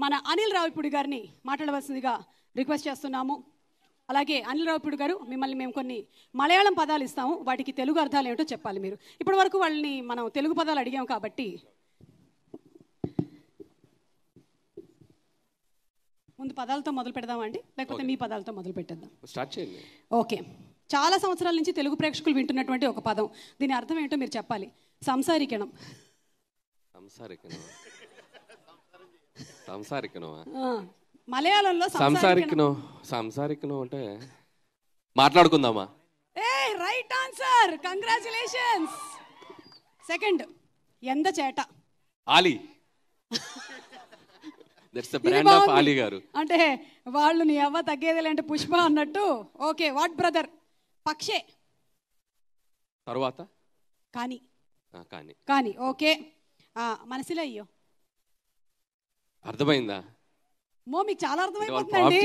మన అనిల్ రావిపూడి గారిని మాట్లాడవలసిందిగా రిక్వెస్ట్ చేస్తున్నాము. అలాగే అనిల్ రావిపూడి గారు, మిమ్మల్ని మేము కొన్ని మలయాళం పదాలు ఇస్తాము, వాటికి తెలుగు అర్థాలు ఏమిటో చెప్పాలి మీరు. ఇప్పటి వరకు వాళ్ళని మనం తెలుగు పదాలు అడిగాం కాబట్టి ముందు పదాలతో మొదలు పెడదామండి, లేకపోతే మీ పదాలతో మొదలు పెట్టేద్దాం? స్టార్ట్ చేయండి. ఓకే. చాలా సంవత్సరాల నుంచి తెలుగు ప్రేక్షకులు వింటున్నటువంటి ఒక పదం, దీని అర్థం ఏంటో మీరు చెప్పాలి. సంసారికణం. మలయాళంలో సంసారికణం అంటే మాట్లాడుకుందామా? Right answer, congratulations. సెకండ్, ఎంద చేట. Ali. That's the brand of Ali garu. అంటే వాళ్ళు నీ అవ్వ తగ్గేదేలేంటే పుష్ప అన్నట్టు. ఓకే. What brother? పక్షే. తరువాత కానీ. కానీ. కానీ. ఓకే. మనసులో అయ్యో. అర్థమైందా? మీకు చాలా అర్థమైపోతుందండి.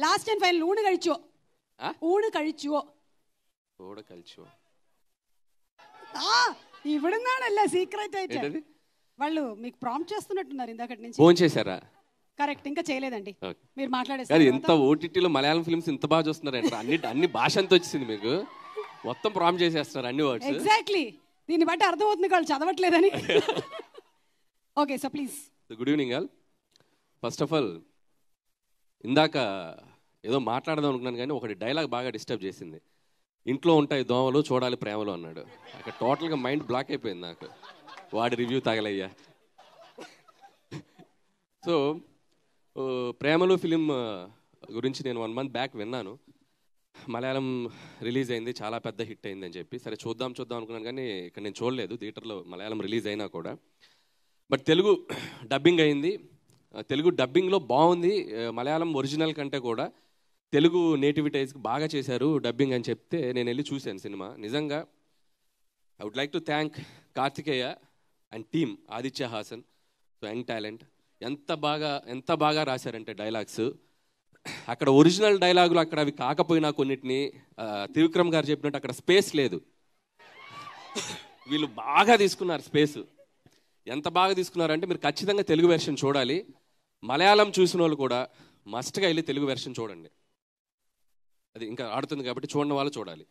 లాస్ట్ అండ్ ఫైనల్, ఊడు కழிచో. ఇవిడున్నాడల్ల సీక్రెట్ అయితే వాళ్ళు మీకు ప్రాంప్ట్ చేస్తున్నట్టున్నారు ఇందాకటి నుంచి. ఫోన్ చేశారా? కరెక్ట్, ఇంకా చేయలేదండి. మీరు మాట్లాడేసారు. ఎంత ఓటీటీలో మలయాళం ఫిల్మ్స్ ఇంత బాగా చూస్తున్నారు. అన్ని భాష అంతా వచ్చింది మీకు, మొత్తం ప్రాంప్ట్ చేసేస్తున్నారు అన్ని వర్డ్స్. ఎగ్జాక్ట్లీ, దీన్ని బట్టి అర్థమవుతుంది వాళ్ళు చదవట్లేదని. Okay, so please. Good evening all. First of all, ఇందాక ఏదో మాట్లాడదాం అనుకున్నాను కానీ ఒకటి డైలాగ్ బాగా డిస్టర్బ్ చేసింది. ఇంట్లో ఉంటాయి దోమలు, చూడాలి ప్రేమలు అన్నాడు. అక్కడ టోటల్గా మైండ్ బ్లాక్ అయిపోయింది నాకు. వాడి రివ్యూ తగలయ్యా. సో ప్రేమలు ఫిలిం గురించి నేను 1 month బ్యాక్ విన్నాను. మలయాళం రిలీజ్ అయింది, చాలా పెద్ద హిట్ అయింది అని చెప్పి. సరే చూద్దాం అనుకున్నాను కానీ ఇక్కడ నేను చూడలేదు థియేటర్లో మలయాళం రిలీజ్ అయినా కూడా. బట్ తెలుగు డబ్బింగ్ అయింది. తెలుగు డబ్బింగ్లో బాగుంది. మలయాళం ఒరిజినల్ కంటే కూడా తెలుగు నేటివిటైజ్కి బాగా చేశారు డబ్బింగ్ అని చెప్తే నేను వెళ్ళి చూశాను సినిమా. నిజంగా I would like to thank Karthikeya and team, Aditya Hasan, so young talent. ఎంత బాగా రాశారంటే డైలాగ్స్. అక్కడ ఒరిజినల్ డైలాగులు అక్కడ అవి కాకపోయినా కొన్నిటిని త్రివిక్రమ్ గారు చెప్పినట్టు అక్కడ స్పేస్ లేదు. వీళ్ళు బాగా తీసుకున్నారు స్పేస్. ఎంత బాగా తీసుకున్నారంటే మీరు ఖచ్చితంగా తెలుగు వెర్షన్ చూడాలి. మలయాళం చూసిన వాళ్ళు కూడా మస్ట్గా వెళ్ళి తెలుగు వెర్షన్ చూడండి. అది ఇంకా ఆడుతుంది కాబట్టి చూడని వాళ్ళు చూడాలి.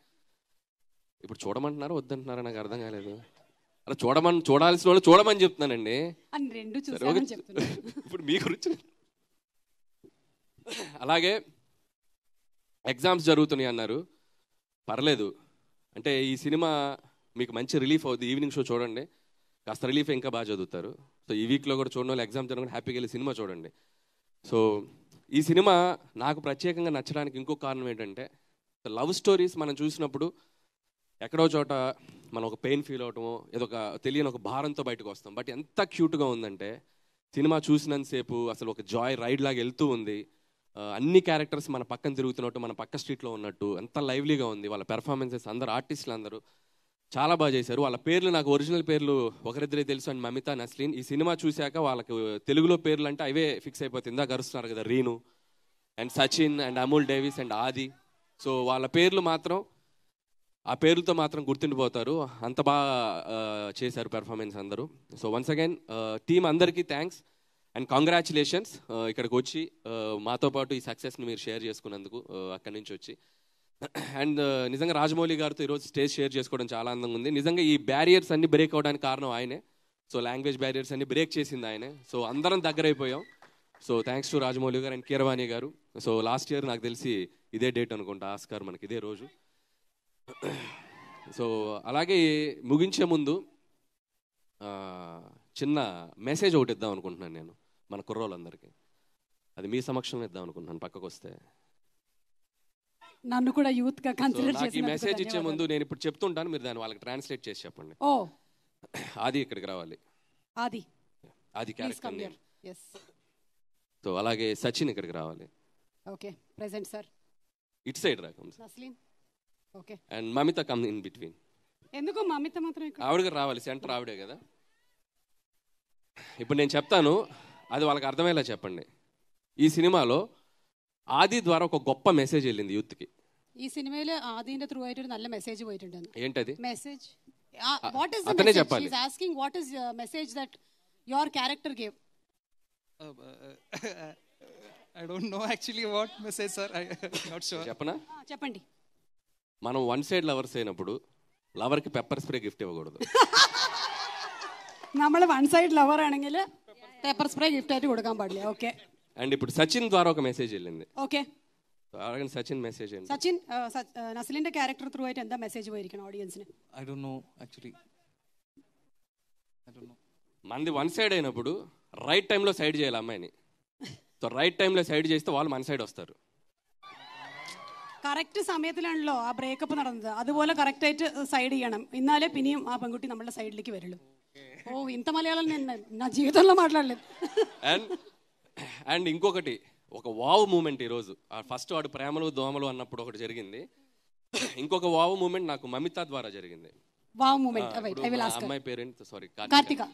ఇప్పుడు చూడమంటున్నారా వద్దంటున్నారా నాకు అర్థం కాలేదు. అలా చూడాల్సిన వాళ్ళు చూడమని చెప్తున్నానండి. ఇప్పుడు మీ గురించి. అలాగే ఎగ్జామ్స్ జరుగుతున్నాయి అన్నారు, పర్లేదు. అంటే ఈ సినిమా మీకు మంచి రిలీఫ్ అవుతుంది. ఈవినింగ్ షో చూడండి, కాస్త రిలీఫ్ ఇంకా బాగా చదువుతారు. సో ఈ వీక్లో కూడా చూడండి వాళ్ళు ఎగ్జామ్ జరగకుండా హ్యాపీగా వెళ్ళి సినిమా చూడండి. సో ఈ సినిమా నాకు ప్రత్యేకంగా నచ్చడానికి ఇంకో కారణం ఏంటంటే, లవ్ స్టోరీస్ మనం చూసినప్పుడు ఎక్కడో చోట మనం ఒక పెయిన్ ఫీల్ అవటమో ఏదో ఒక తెలియని ఒక భారంతో బయటకు వస్తాం. బట్ ఎంత క్యూట్గా ఉందంటే సినిమా చూసినంతసేపు అసలు ఒక జాయ్ రైడ్ లాగా వెళ్తూ ఉంది. అన్ని క్యారెక్టర్స్ మన పక్కన తిరుగుతున్నట్టు, మన పక్క స్ట్రీట్లో ఉన్నట్టు ఎంత లైవ్లీగా ఉంది. వాళ్ళ పెర్ఫార్మెన్సెస్, అందరు ఆర్టిస్టులు అందరూ చాలా బాగా చేశారు. వాళ్ళ పేర్లు నాకు ఒరిజినల్ పేర్లు ఒకరిద్దరే తెలుసు, అండ్ మమిత, నస్లీన్. ఈ సినిమా చూశాక వాళ్ళకి తెలుగులో పేర్లు అంటే అవే ఫిక్స్ అయిపోతుంది. ఇందాక అరుస్తున్నారు కదా, Reenu and Sachin and Amul Davis and ఆది. సో వాళ్ళ పేర్లు మాత్రం, ఆ పేర్లతో మాత్రం గుర్తుండిపోతారు. అంత బాగా చేశారు పెర్ఫార్మెన్స్ అందరూ. సో వన్స్ అగైన్ టీమ్ అందరికీ థ్యాంక్స్ అండ్ కంగ్రాచులేషన్స్. ఇక్కడికి వచ్చి మాతో పాటు ఈ సక్సెస్ని మీరు షేర్ చేసుకున్నందుకు అక్కడి నుంచి వచ్చి. అండ్ నిజంగా రాజమౌళి గారితో ఈరోజు స్టేజ్ షేర్ చేసుకోవడం చాలా ఆనందంగా ఉంది. నిజంగా ఈ బ్యారియర్స్ అన్ని బ్రేక్ అవడానికి కారణం ఆయనే. సో లాంగ్వేజ్ బ్యారియర్స్ అన్ని బ్రేక్ చేసింది ఆయనే. సో అందరం దగ్గర అయిపోయాం. సో థ్యాంక్స్ టు రాజమౌళి గారు అండ్ కీరవాణి గారు. సో లాస్ట్ ఇయర్ నాకు తెలిసి ఇదే డేట్ అనుకుంటా, ఆస్కార్ మనకి ఇదే రోజు. సో అలాగే ముగించే ముందు చిన్న మెసేజ్ ఒకటి ఇద్దాం అనుకుంటున్నాను నేను మన కుర్రోళ్ళందరికీ. అది మీ సమక్షంలో ఇద్దాం అనుకుంటున్నాను, పక్కకు వస్తే. నన్ను కూడా యూత్ గా కన్సిడర్ చేసి ఈ మెసేజ్ ఇచ్చే ముందు నేను ఇప్పుడు చెప్తుంటాను, మీరు దాన్ని వాళ్ళకి ట్రాన్స్లేట్ చేసి చెప్పండి. ఆది ఇక్కడికి రావాలి. ఆది క్యారెక్టర్ నేమ్. సో అలాగే సచిన్ ఇక్కడికి రావాలి. Okay, present sir. ఇట్ సైడ్ రా. Naslen. Okay. And Mamitha come in between. ఎందుకు మమిత మాత్రం ఇక్కడ? ఆవిడ రావాలి, సెంటర్ ఆవిడే కదా. ఇప్పుడు నేను చెప్తాను, అది వాళ్ళకి అర్థమయ్యేలా చెప్పండి. ఈ సినిమాలో ആദി ద్వారా ఒక గొప్ప మెసేజ్ వెళ్ళింది యూత్ కి. ഈ സിനിമയിൽ ആദിന്റെ ത്രൂ ആയിട്ട് ഒരു നല്ല മെസ്സേജ് പോയിട്ടുണ്ട്. ఏంటది? Message what is the message? She is asking what is message that your character gave. I don't know actually what message, sir. I'm not sure. చెప్పనా? చెప్పండి. మనం వన్ సైడ్ లవర్స్ అయినప్పుడు ലവർക്ക് പെപ്പർ സ്പ്രേ ഗിഫ്റ്റ് ഇవ్വకూడదు. നമ്മൾ one side lover ആണെങ്കിൽ paper spray gift ആയിട്ട് കൊടുക്കാൻ പാടില്ല. Okay. And ఇప్పుడు సచిన్ ద్వారా ఒక మెసేజ్ వెళ్ళింది. ഓക്കെ. అలాగే సచిన్ మెసేజ్ ఏంటి? സച്ചിൻ നസ്ലിന്റെ ക്യാരക്ടർ ത്രൂ ആയിട്ട് എന്താ മെസ്സേജ് പോയിരിക്കണം ഓഡിയൻസിന്? I don't know actually. I don't know. మంది వన్ సైడ్ అయినప్పుడు రైట్ టైంలో సైడ్ చేయాలి అమ్మాయిని. సో రైట్ టైంలో సైడ్ చేస్తే వాళ్ళు మన సైడ్ వస్తారు. കറക്റ്റ് സമയത്തിലാണല്ലോ ആ ബ്രേക്കപ്പ് നടന്നത്. അതുപോലെ കറക്റ്റ് ആയിട്ട് സൈഡ് ചെയ്യണം. എന്നാലേ പിന്നെയും ആ പെൺകുട്ടി നമ്മുടെ സൈഡിലേക്ക് വരുള്ളൂ. ఓ ఇంత మలయాళం నేను నా జీవితంలో మాట్లాడలేదు. అండ్ ఇంకొకటి ఒక వావ్ మూమెంట్ ఈరోజు ఫస్ట్ వాడు ప్రేమలు దోమలు అన్నప్పుడు ఒకటి జరిగింది. ఇంకొక వావ్ మూమెంట్ నాకు మమితా ద్వారా జరిగింది. వావ్ మూమెంట్ అమ్మాయి పేరేంటి? సారీ, కార్తిక.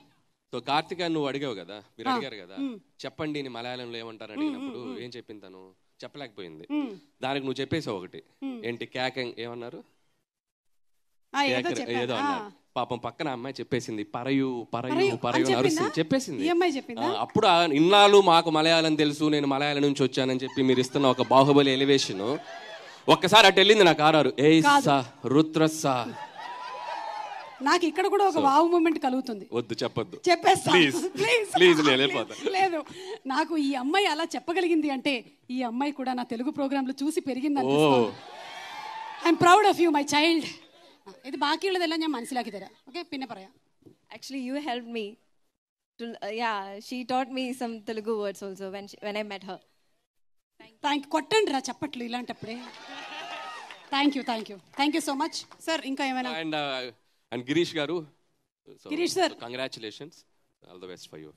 సో కార్తిక నువ్వు అడిగావు కదా, మీరు అడిగారు కదా చెప్పండి నీ మలయాళంలో ఏమంటారు అడిగినప్పుడు ఏం చెప్పింది తను? చెప్పలేకపోయింది. దానికి నువ్వు చెప్పేసావు ఒకటి, ఏంటి క్యాకెంగ్ ఏమన్నారు? ఏదో అన్నారు. పాపం పక్కన అమ్మాయి చెప్పేసింది పరయు పరయు పరయు నరుస్తుంది చెప్పేసింది. అప్పుడు ఇన్నాళ్ళు మాకు మలయాళం తెలుసు, నేను మలయాళం నుంచి వచ్చానని చెప్పి మీరు ఇస్తున్న ఒక బాహుబలి ఎలివేషన్ ఒక్కసారి అటు వెళ్ళింది నాకు ఆరారు. ఏ రుద్రసా నాకు ఇక్కడ కూడా ఒక వావ్ మూమెంట్ కలుగుతుంది. వద్దు చెప్పొద్దు, చెప్పేస్తా ప్లీజ్. లేదు, నాకు ఈ అమ్మాయి అలా చెప్పగలిగింది అంటే ఈ అమ్మాయి కూడా నా తెలుగు ప్రోగ్రామ్ లో చూసి పెరిగింది అనిపిస్తుంది. I'm proud of you my child. ഇത് ബാക്കിയുള്ളതെല്ലാം ഞാൻ മനസ്സിലാക്കി തരാം. ഓക്കെ, പിന്നെ പറയാം. Actually, you helped me to she taught me some Telugu words also when I met her. Thank you. కొట్టండి రా చప్పట్లు ఇలాంటప్పుడే. Thank you so much sir. ఇంకా ఏమైనా? And Girish garu, Girish sir, congratulations, all the best for you.